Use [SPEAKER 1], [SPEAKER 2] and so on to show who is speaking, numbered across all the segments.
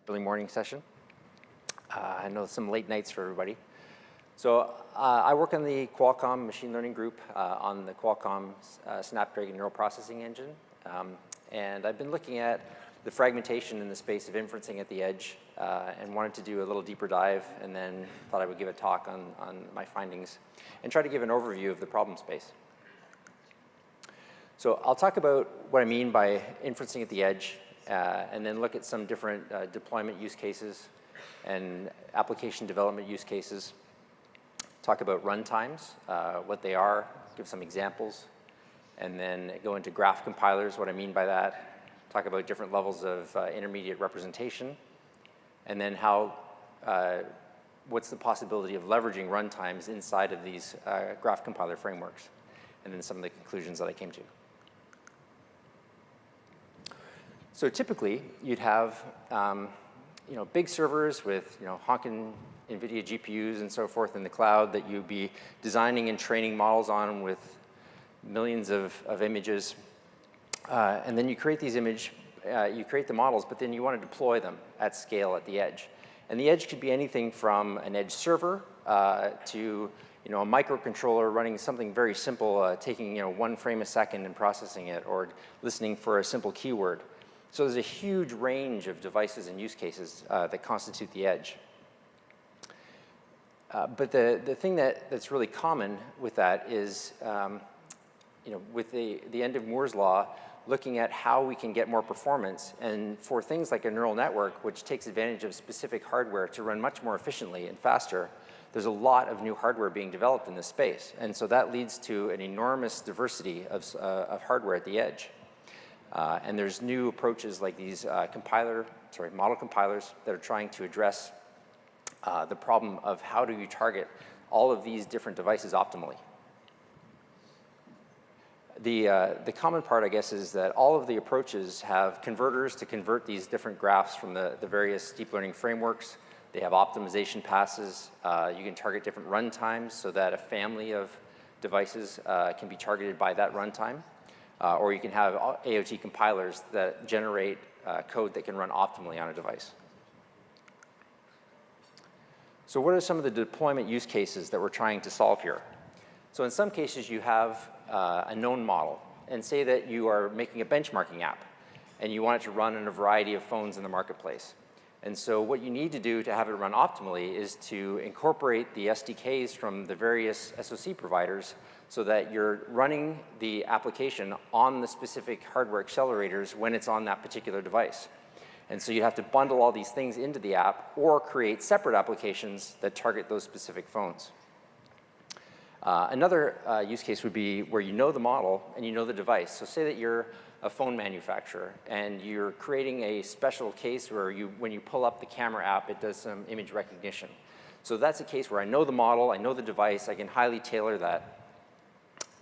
[SPEAKER 1] Early morning session. I know some late nights for everybody. So I work in the Qualcomm machine learning group on the Qualcomm Snapdragon neural processing engine. And I've been looking at the fragmentation in the space of inferencing at the edge and wanted to do a little deeper dive, and then thought I would give a talk on my findings and try to give an overview of the problem space. So I'll talk about what I mean by inferencing at the edge, and then look at some different deployment use cases and application development use cases. Talk about runtimes, what they are, give some examples, and then go into graph compilers, what I mean by that. Talk about different levels of intermediate representation, and then how, what's the possibility of leveraging runtimes inside of these graph compiler frameworks, and then some of the conclusions that I came to. So typically, you'd have big servers with honking NVIDIA GPUs and so forth in the cloud that you'd be designing and training models on with millions of images. And then you create these you create the models, but then you want to deploy them at scale at the edge. And the edge could be anything from an edge server to a microcontroller running something very simple, taking 1 frame a second and processing it, or listening for a simple keyword. So there's a huge range of devices and use cases that constitute the edge. But the thing that's really common with that is, with the end of Moore's law, looking at how we can get more performance. And for things like a neural network, which takes advantage of specific hardware to run much more efficiently and faster, there's a lot of new hardware being developed in this space. And so that leads to an enormous diversity of hardware at the edge. And there's new approaches like these model compilers that are trying to address the problem of how do you target all of these different devices optimally. The common part, I guess, is that all of the approaches have converters to convert these different graphs from the various deep learning frameworks. They have optimization passes. You can target different runtimes so that a family of devices can be targeted by that runtime. Or you can have AOT compilers that generate code that can run optimally on a device. So what are some of the deployment use cases that we're trying to solve here? So in some cases, you have a known model. And say that you are making a benchmarking app, and you want it to run on a variety of phones in the marketplace. And so what you need to do to have it run optimally is to incorporate the SDKs from the various SoC providers so that you're running the application on the specific hardware accelerators when it's on that particular device. And so you have to bundle all these things into the app or create separate applications that target those specific phones. Another use case would be where you know the model and you know the device. So say that you're a phone manufacturer and you're creating a special case where when you pull up the camera app, it does some image recognition. So that's a case where I know the model, I know the device, I can highly tailor that.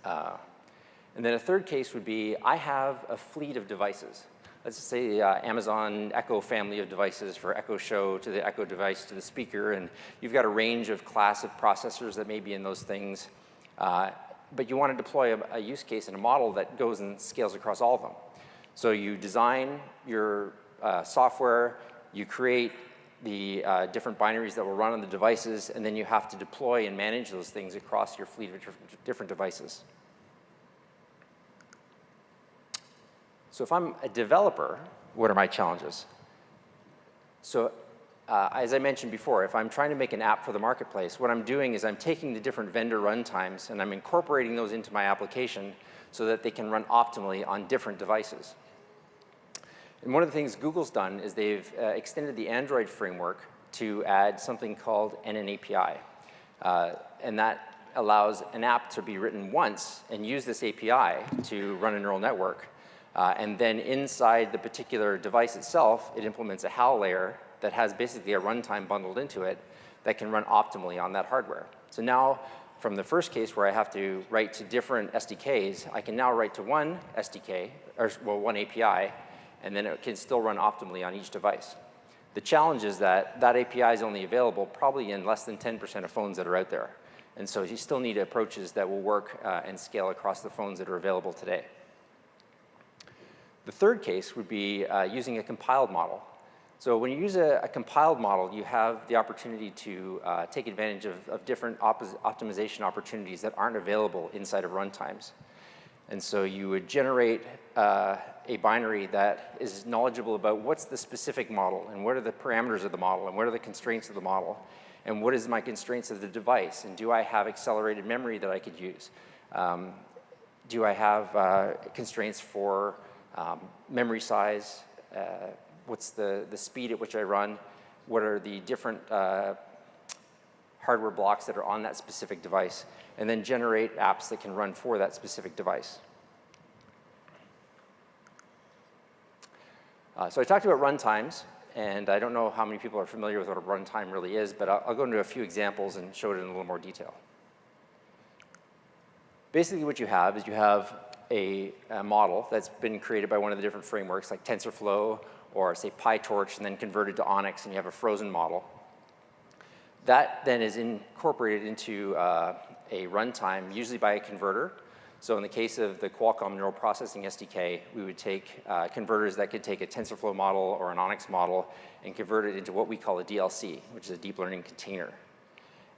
[SPEAKER 1] And then a third case would be I have a fleet of devices. Let's just say the Amazon Echo family of devices, for Echo Show to the Echo device to the speaker, and you've got a range of class of processors that may be in those things. But you want to deploy a use case and a model that goes and scales across all of them. So you design your software, you create the different binaries that will run on the devices, and then you have to deploy and manage those things across your fleet of different devices. So if I'm a developer, what are my challenges? So as I mentioned before, if I'm trying to make an app for the marketplace, what I'm doing is I'm taking the different vendor runtimes and I'm incorporating those into my application so that they can run optimally on different devices. And one of the things Google's done is they've extended the Android framework to add something called NN API. And that allows an app to be written once and use this API to run a neural network. And then inside the particular device itself, it implements a HAL layer that has basically a runtime bundled into it that can run optimally on that hardware. So now, from the first case where I have to write to different SDKs, I can now write to one SDK, or well, one API, and then it can still run optimally on each device. The challenge is that that API is only available probably in less than 10% of phones that are out there. And so you still need approaches that will work and scale across the phones that are available today. The third case would be using a compiled model. So when you use a compiled model, you have the opportunity to take advantage of different optimization opportunities that aren't available inside of runtimes. And so you would generate a binary that is knowledgeable about what's the specific model, and what are the parameters of the model, and what are the constraints of the model, and what is my constraints of the device, and do I have accelerated memory that I could use? Do I have constraints for memory size? What's the speed at which I run? What are the different hardware blocks that are on that specific device? And then generate apps that can run for that specific device. So I talked about runtimes, and I don't know how many people are familiar with what a runtime really is, but I'll go into a few examples and show it in a little more detail. Basically what you have is you have a model that's been created by one of the different frameworks, like TensorFlow, or say PyTorch, and then converted to Onyx, and you have a frozen model. That then is incorporated into a runtime, usually by a converter. So in the case of the Qualcomm Neural Processing SDK, we would take converters that could take a TensorFlow model or an Onyx model and convert it into what we call a DLC, which is a deep learning container.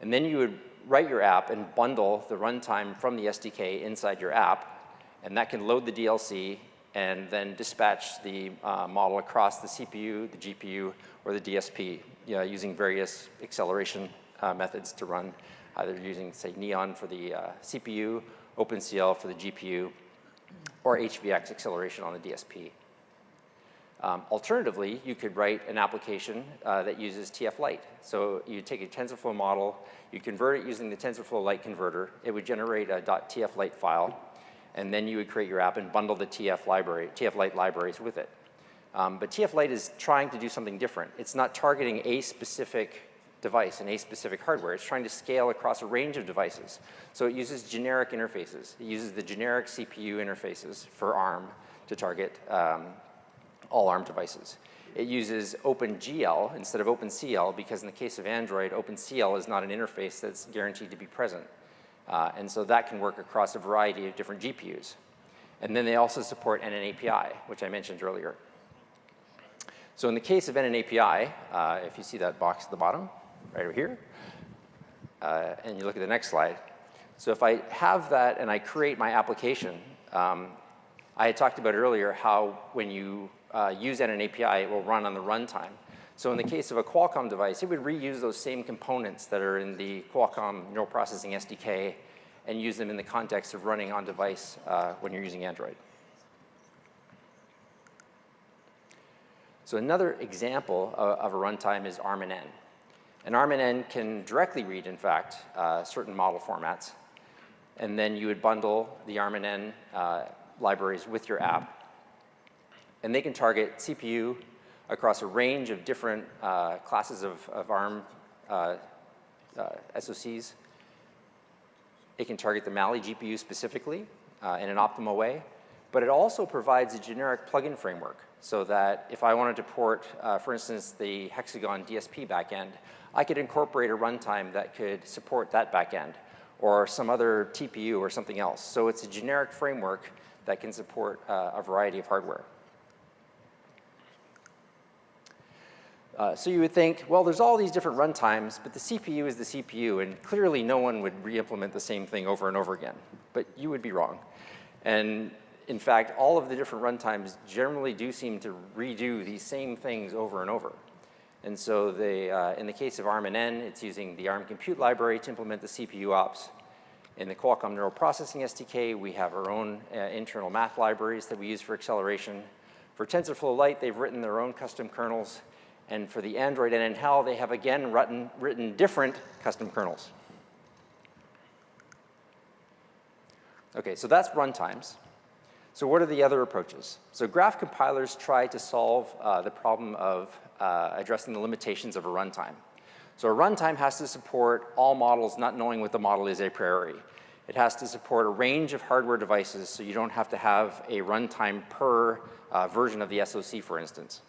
[SPEAKER 1] And then you would write your app and bundle the runtime from the SDK inside your app, and that can load the DLC and then dispatch the model across the CPU, the GPU, or the DSP, using various acceleration methods to run, either using, say, Neon for the CPU, OpenCL for the GPU, or HVX acceleration on the DSP. Alternatively, you could write an application that uses TF-Lite. So you take a TensorFlow model, you convert it using the TensorFlow Lite converter. It would generate a .tf-lite file, and then you would create your app and bundle the TF-Lite libraries with it. But TF-Lite is trying to do something different. It's not targeting a specific device and a specific hardware. It's trying to scale across a range of devices. So it uses generic interfaces. It uses the generic CPU interfaces for ARM to target all ARM devices. It uses OpenGL instead of OpenCL because in the case of Android, OpenCL is not an interface that's guaranteed to be present. And so that can work across a variety of different GPUs. And then they also support NN API, which I mentioned earlier. So in the case of NN API, if you see that box at the bottom, right over here, and you look at the next slide. So if I have that and I create my application, I had talked about earlier how when you use NN API, it will run on the runtime. So in the case of a Qualcomm device, it would reuse those same components that are in the Qualcomm Neural Processing SDK and use them in the context of running on device when you're using Android. So another example of a runtime is ARM-NN. And ARM-NN can directly read, in fact, certain model formats. And then you would bundle the ARM-NN libraries with your app. And they can target CPU across a range of different classes of ARM SoCs. It can target the Mali GPU specifically in an optimal way. But it also provides a generic plugin framework so that if I wanted to port, for instance, the Hexagon DSP backend, I could incorporate a runtime that could support that backend or some other TPU or something else. So it's a generic framework that can support a variety of hardware. So you would think, well, there's all these different runtimes, but the CPU is the CPU, and clearly no one would re-implement the same thing over and over again. But you would be wrong. And in fact, all of the different runtimes generally do seem to redo these same things over and over. And so in the case of ARM-NN, it's using the ARM compute library to implement the CPU ops. In the Qualcomm Neural Processing SDK, we have our own internal math libraries that we use for acceleration. For TensorFlow Lite, they've written their own custom kernels. And for the Android NN HAL, they have again written different custom kernels. OK, so that's runtimes. So what are the other approaches? So graph compilers try to solve the problem of addressing the limitations of a runtime. So a runtime has to support all models not knowing what the model is a priori. It has to support a range of hardware devices, so you don't have to have a runtime per version of the SoC, for instance.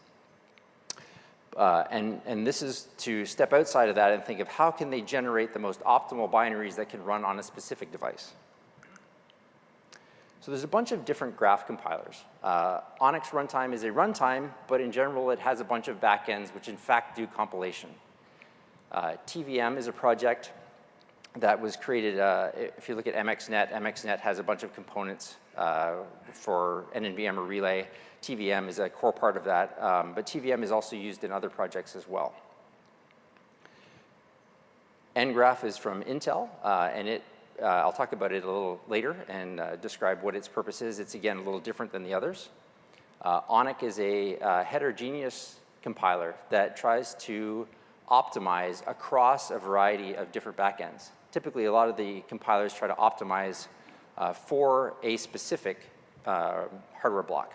[SPEAKER 1] And this is to step outside of that and think of how can they generate the most optimal binaries that can run on a specific device. So there's a bunch of different graph compilers. Onyx Runtime is a runtime, but in general, it has a bunch of backends which in fact do compilation. TVM is a project that was created, if you look at MXNet has a bunch of components for NNVM or relay. TVM is a core part of that, but TVM is also used in other projects as well. nGraph is from Intel, and I'll talk about it a little later and describe what its purpose is. It's, again, a little different than the others. ONIC is a heterogeneous compiler that tries to optimize across a variety of different backends. Typically, a lot of the compilers try to optimize for a specific hardware block.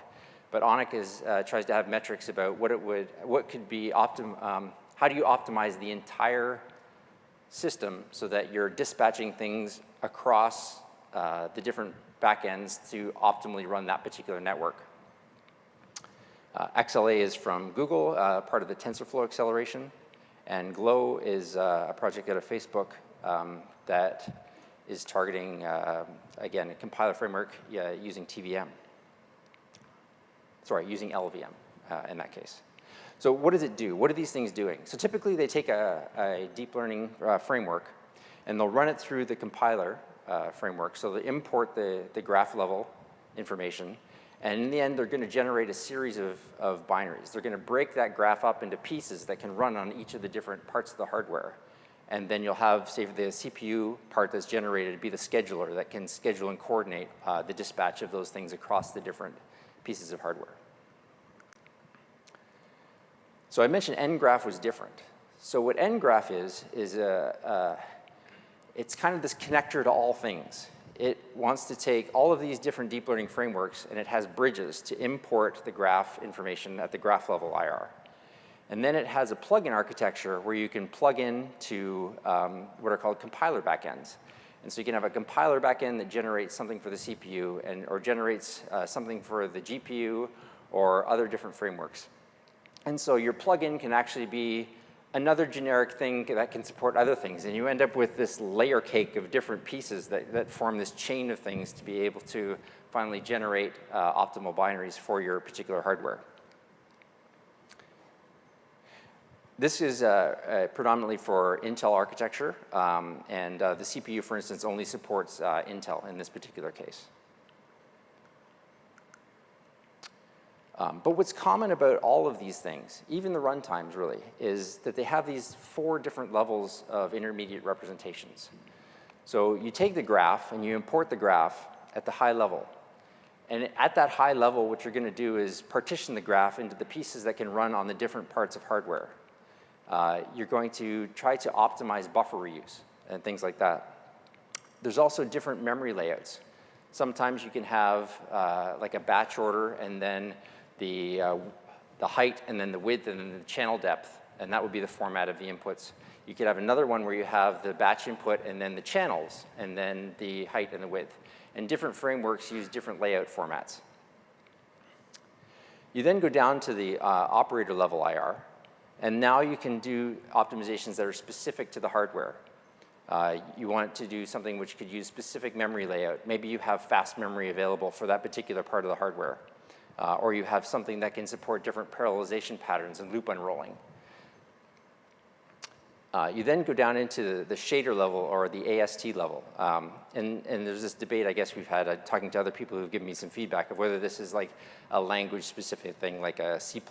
[SPEAKER 1] But ONIC tries to have metrics about what could be how do you optimize the entire system so that you're dispatching things across the different backends to optimally run that particular network. XLA is from Google, part of the TensorFlow acceleration. And Glow is a project out of Facebook that is targeting, again, a compiler framework using TVM. Sorry, using LVM in that case. So what does it do? What are these things doing? So typically, they take a deep learning framework, and they'll run it through the compiler framework. So they import the graph level information. And in the end, they're going to generate a series of binaries. They're going to break that graph up into pieces that can run on each of the different parts of the hardware. And then you'll have, say, the CPU part that's generated be the scheduler that can schedule and coordinate the dispatch of those things across the different pieces of hardware. So I mentioned nGraph was different. So what nGraph is it's kind of this connector to all things. It wants to take all of these different deep learning frameworks, and it has bridges to import the graph information at the graph level IR. And then it has a plugin architecture where you can plug in to what are called compiler backends. And so you can have a compiler backend that generates something for the CPU or generates something for the GPU or other different frameworks. And so your plugin can actually be another generic thing that can support other things. And you end up with this layer cake of different pieces that form this chain of things to be able to finally generate optimal binaries for your particular hardware. This is predominantly for Intel architecture. And the CPU, for instance, only supports Intel in this particular case. But what's common about all of these things, even the runtimes really, is that they have these 4 different levels of intermediate representations. So you take the graph and you import the graph at the high level. And at that high level, what you're going to do is partition the graph into the pieces that can run on the different parts of hardware. You're going to try to optimize buffer reuse and things like that. There's also different memory layouts. Sometimes you can have like a batch order and then the height and then the width and then the channel depth, and that would be the format of the inputs. You could have another one where you have the batch input and then the channels and then the height and the width. And different frameworks use different layout formats. You then go down to the operator level IR, and now you can do optimizations that are specific to the hardware. You want to do something which could use specific memory layout. Maybe you have fast memory available for that particular part of the hardware. Or you have something that can support different parallelization patterns and loop unrolling. You then go down into the shader level or the AST level. And there's this debate, I guess, we've had talking to other people who've given me some feedback of whether this is like a language-specific thing, like a C++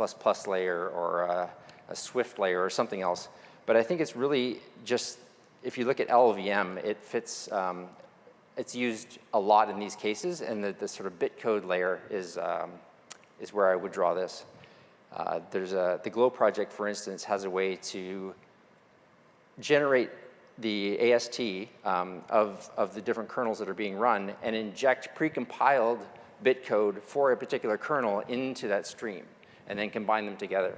[SPEAKER 1] layer or a Swift layer or something else. But I think it's really just, if you look at LLVM, it fits, it's used a lot in these cases, and the sort of bitcode layer is where I would draw this. The Glow project, for instance, has a way to generate the AST of the different kernels that are being run and inject precompiled bitcode for a particular kernel into that stream and then combine them together.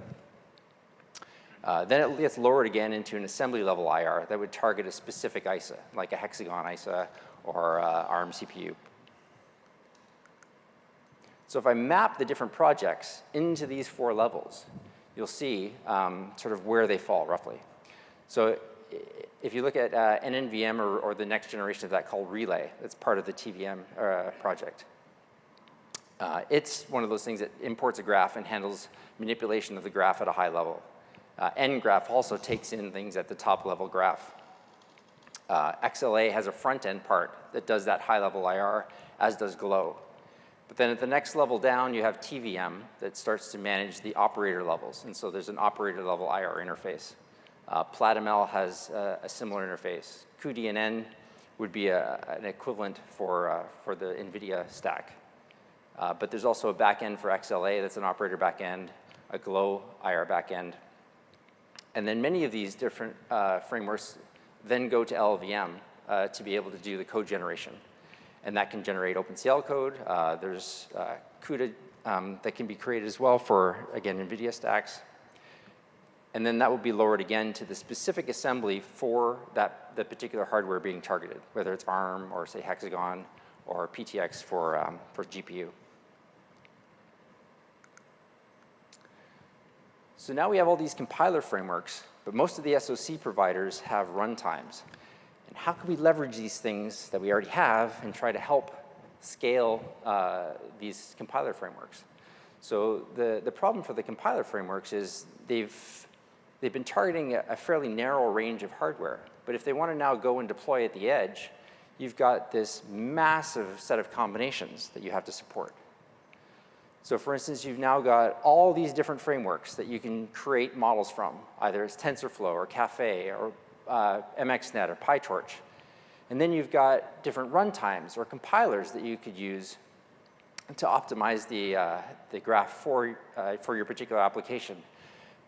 [SPEAKER 1] Then it gets lowered again into an assembly level IR that would target a specific ISA, like a hexagon ISA or ARM CPU. So if I map the different projects into these 4 levels, you'll see sort of where they fall roughly. So if you look at NNVM or the next generation of that called Relay, that's part of the TVM project. It's one of those things that imports a graph and handles manipulation of the graph at a high level. nGraph also takes in things at the top level graph. XLA has a front end part that does that high level IR, as does Glow. But then at the next level down, you have TVM that starts to manage the operator levels. And so there's an operator level IR interface. PlatimL has a similar interface. cuDNN would be an equivalent for the NVIDIA stack. But there's also a backend for XLA that's an operator backend, a Glow IR backend. And then many of these different frameworks then go to LLVM to be able to do the code generation. And that can generate OpenCL code. There's CUDA that can be created as well for, again, NVIDIA stacks. And then that will be lowered again to the specific assembly for the particular hardware being targeted, whether it's ARM or, say, Hexagon or PTX for GPU. So now we have all these compiler frameworks, but most of the SoC providers have runtimes. And how can we leverage these things that we already have and try to help scale these compiler frameworks? So the problem for the compiler frameworks is they've been targeting a fairly narrow range of hardware. But if they want to now go and deploy at the edge, you've got this massive set of combinations that you have to support. So for instance, you've now got all these different frameworks that you can create models from, either it's TensorFlow or Caffe or MXNet or PyTorch. And then you've got different runtimes or compilers that you could use to optimize the graph for your particular application.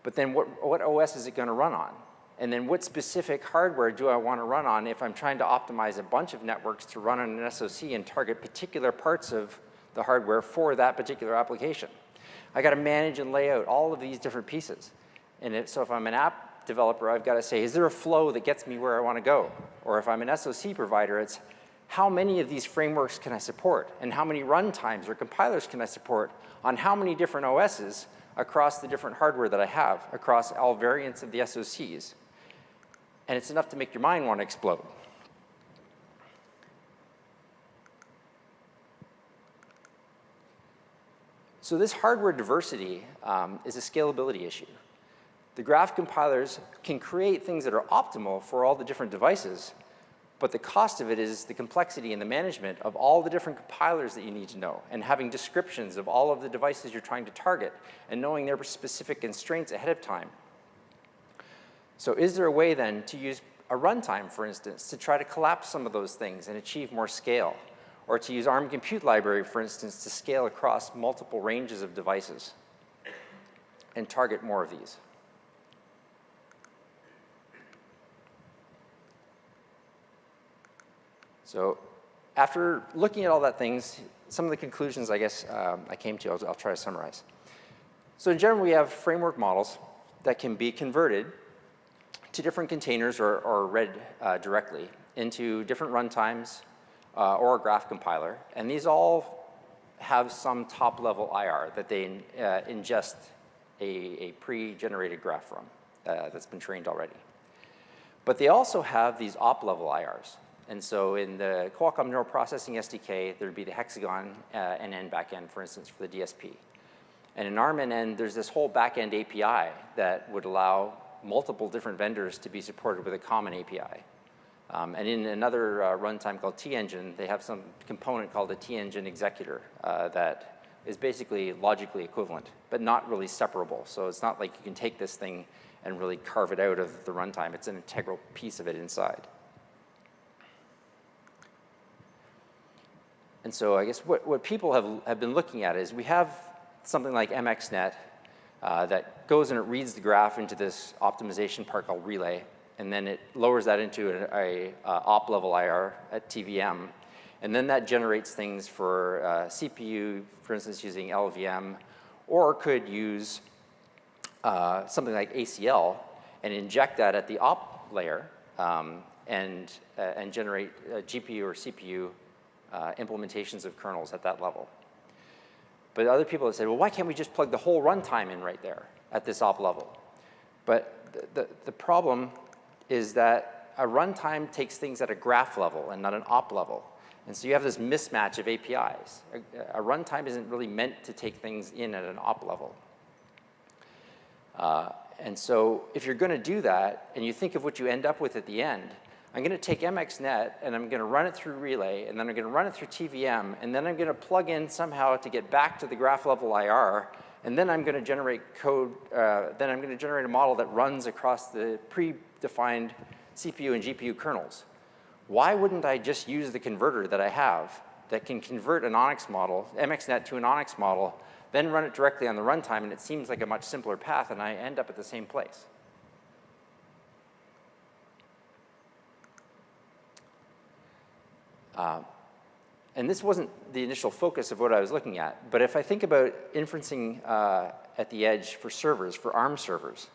[SPEAKER 1] But then what OS is it going to run on? And then what specific hardware do I want to run on if I'm trying to optimize a bunch of networks to run on an SoC and target particular parts of the hardware for that particular application? I got to manage and lay out all of these different pieces. And so if I'm an app developer, I've got to say, is there a flow that gets me where I want to go? Or if I'm an SoC provider, it's how many of these frameworks can I support? And how many runtimes or compilers can I support on how many different OSs across the different hardware that I have, across all variants of the SoCs? And it's enough to make your mind want to explode. So this hardware diversity is a scalability issue. The graph compilers can create things that are optimal for all the different devices, but the cost of it is the complexity and the management of all the different compilers that you need to know, and having descriptions of all of the devices you're trying to target, and knowing their specific constraints ahead of time. So is there a way then to use a runtime, for instance, to try to collapse some of those things and achieve more scale? Or to use ARM compute library, for instance, to scale across multiple ranges of devices and target more of these? So after looking at all that things, some of the conclusions, I guess, I came to, I'll try to summarize. So in general, we have framework models that can be converted to different containers or read directly into different runtimes or a graph compiler. And these all have some top-level IR that they ingest a pre-generated graph from that's been trained already. But they also have these op-level IRs. And so in the Qualcomm Neural Processing SDK, there would be the Hexagon NN backend, for instance, for the DSP. And in ARM NN, there's this whole backend API that would allow multiple different vendors to be supported with a common API. And in another runtime called T-Engine, they have some component called a T-Engine executor that is basically logically equivalent, but not really separable. So it's not like you can take this thing and really carve it out of the runtime. It's an integral piece of it inside. And so I guess what people have been looking at is we have something like MXNet that goes and it reads the graph into this optimization part called Relay, and then it lowers that into a op-level IR at TVM. And then that generates things for CPU, for instance, using LLVM, or could use something like ACL and inject that at the op layer and generate GPU or CPU implementations of kernels at that level. But other people have said, well, why can't we just plug the whole runtime in right there at this op level? But the problem is that a runtime takes things at a graph level and not an op level. And so you have this mismatch of APIs. A runtime isn't really meant to take things in at an op level. And so if you're going to do that, and you think of what you end up with at the end, I'm going to take MXNet, and I'm going to run it through Relay, and then I'm going to run it through TVM, and then I'm going to plug in somehow to get back to the graph level IR, and then I'm going to generate code, then I'm going to generate a model that runs across the predefined CPU and GPU kernels. Why wouldn't I just use the converter that I have that can convert an Onyx model, MXNet to an Onyx model, then run it directly on the runtime, and it seems like a much simpler path, and I end up at the same place. And this wasn't the initial focus of what I was looking at, but if I think about inferencing at the edge for servers, for ARM servers,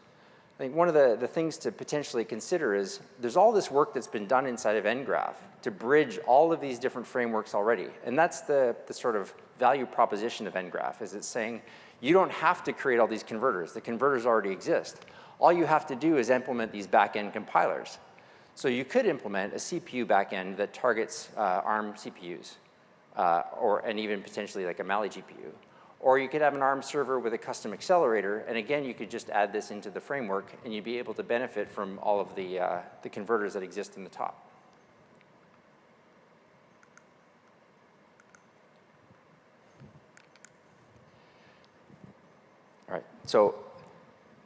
[SPEAKER 1] I think one of the things to potentially consider is there's all this work that's been done inside of nGraph to bridge all of these different frameworks already. And that's the sort of value proposition of nGraph, is it's saying you don't have to create all these converters. The converters already exist. All you have to do is implement these back-end compilers. So you could implement a CPU backend that targets ARM CPUs, and even potentially like a Mali GPU. Or you could have an ARM server with a custom accelerator, and again, you could just add this into the framework, and you'd be able to benefit from all of the converters that exist in the top. All right, so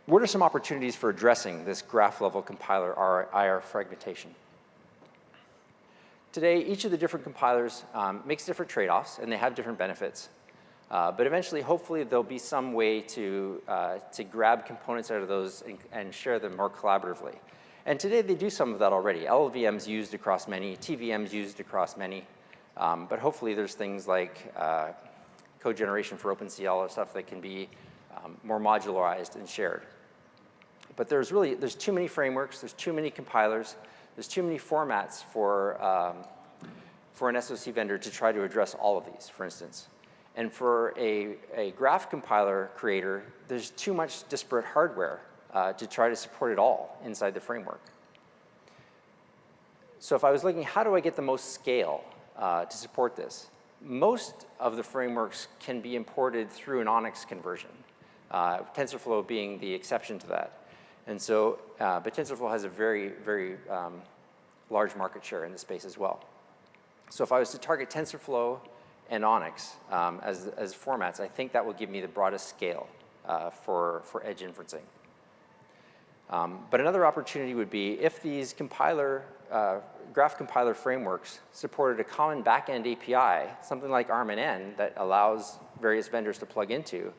[SPEAKER 1] what are some opportunities for addressing this graph-level compiler IR fragmentation? Today, each of the different compilers makes different trade-offs, and they have different benefits. But eventually, hopefully, there'll be some way to grab components out of those and share them more collaboratively. And today, they do some of that already. LLVM's used across many, TVM's used across many. But hopefully, there's things like code generation for OpenCL or stuff that can be more modularized and shared. But there's too many frameworks, there's too many compilers, there's too many formats for an SoC vendor to try to address all of these, for instance. And for a graph compiler creator, there's too much disparate hardware to try to support it all inside the framework. So if I was looking, how do I get the most scale to support this? Most of the frameworks can be imported through an Onyx conversion, TensorFlow being the exception to that. And so, but TensorFlow has a very, very large market share in the space as well. So if I was to target TensorFlow and Onyx as formats, I think that will give me the broadest scale for edge inferencing. But another opportunity would be if these graph compiler frameworks supported a common backend API, something like ARM NN that allows various vendors to plug into,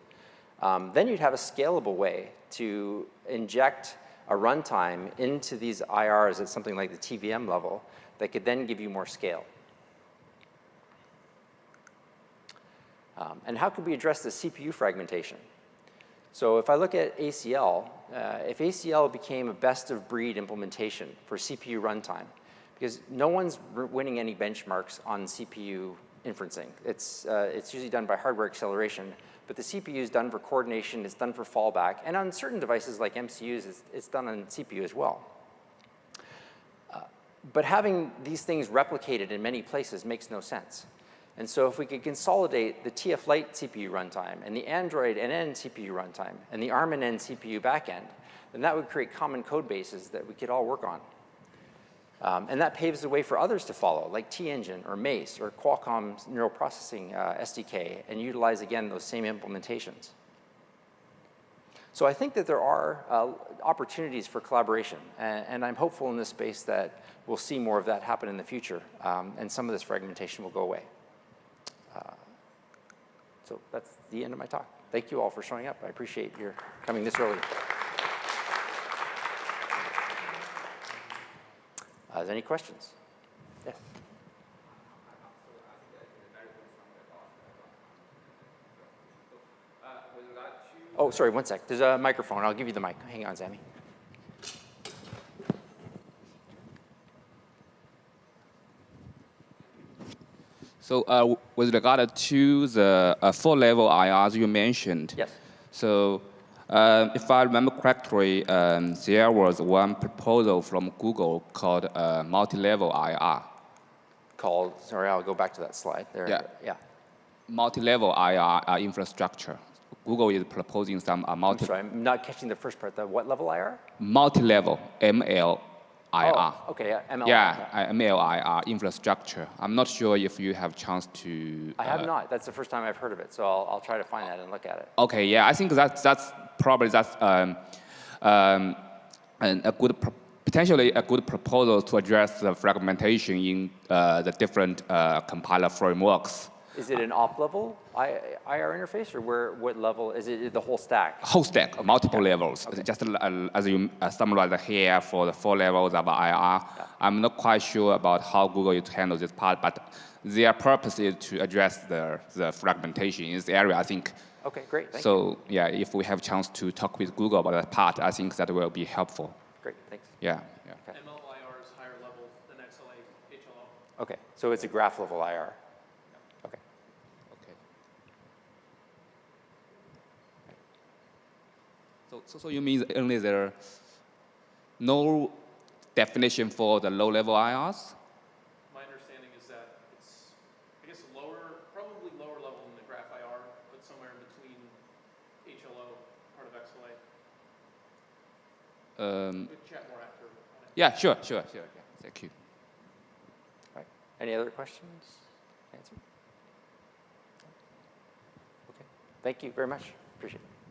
[SPEAKER 1] then you'd have a scalable way to inject a runtime into these IRs at something like the TVM level that could then give you more scale. And how could we address the CPU fragmentation? So if I look at ACL, if ACL became a best-of-breed implementation for CPU runtime, because no one's winning any benchmarks on CPU inferencing. It's usually done by hardware acceleration, but the CPU is done for coordination, it's done for fallback, and on certain devices like MCUs, it's done on CPU as well. But having these things replicated in many places makes no sense. And so if we could consolidate the TF Lite CPU runtime and the Android NN CPU runtime and the ARM NN CPU backend, then that would create common code bases that we could all work on. And that paves the way for others to follow, like T-Engine or Mace or Qualcomm's neural processing SDK, and utilize, again, those same implementations. So I think that there are opportunities for collaboration, and I'm hopeful in this space that we'll see more of that happen in the future, and some of this fragmentation will go away. So that's the end of my talk. Thank you all for showing up. I appreciate your coming this early. Is there any questions? Yes. Oh, sorry, one sec. There's a microphone. I'll give you the mic. Hang on, Sammy.
[SPEAKER 2] So with regard to the 4-level IRs you mentioned,
[SPEAKER 1] yes.
[SPEAKER 2] So if I remember correctly, there was one proposal from Google called multi-level IR.
[SPEAKER 1] called, sorry, I'll go back to that slide. There,
[SPEAKER 2] Yeah. Multi-level IR infrastructure. Google is proposing some
[SPEAKER 1] I'm sorry, I'm not catching the first part. The what level IR?
[SPEAKER 2] multi-level MLIR.
[SPEAKER 1] Oh, okay, yeah, ML.
[SPEAKER 2] Yeah, MLIR infrastructure. I'm not sure if you have chance to.
[SPEAKER 1] I have not. That's the first time I've heard of it, so I'll try to find that and look at it.
[SPEAKER 2] Okay, yeah, I think that's probably a good potentially a good proposal to address the fragmentation in the different compiler frameworks.
[SPEAKER 1] Is it an op level IR interface, or what level is it? The whole stack?
[SPEAKER 2] Whole stack, multiple levels.
[SPEAKER 1] Okay.
[SPEAKER 2] Just as you summarized here for the 4 levels of IR. I'm not quite sure about how Google is to handle this part, but their purpose is to address the fragmentation in this area, I think.
[SPEAKER 1] Okay, great. Thank you.
[SPEAKER 2] So yeah, if we have chance to talk with Google about that part, I think that will be helpful.
[SPEAKER 1] Great, thanks.
[SPEAKER 2] Yeah.
[SPEAKER 1] Okay.
[SPEAKER 3] MLIR is higher level than XLA, HLO.
[SPEAKER 1] Okay, so it's a graph level IR. Okay.
[SPEAKER 2] So you mean only there no definition for the low-level IRs?
[SPEAKER 3] My understanding is that it's, I guess, probably lower level than the graph IR, but somewhere in between HLO, part of XLA. We can chat more after on it.
[SPEAKER 2] Yeah, sure. Yeah, thank you.
[SPEAKER 1] All right. Any other questions? Answer? Okay. Thank you very much. Appreciate it.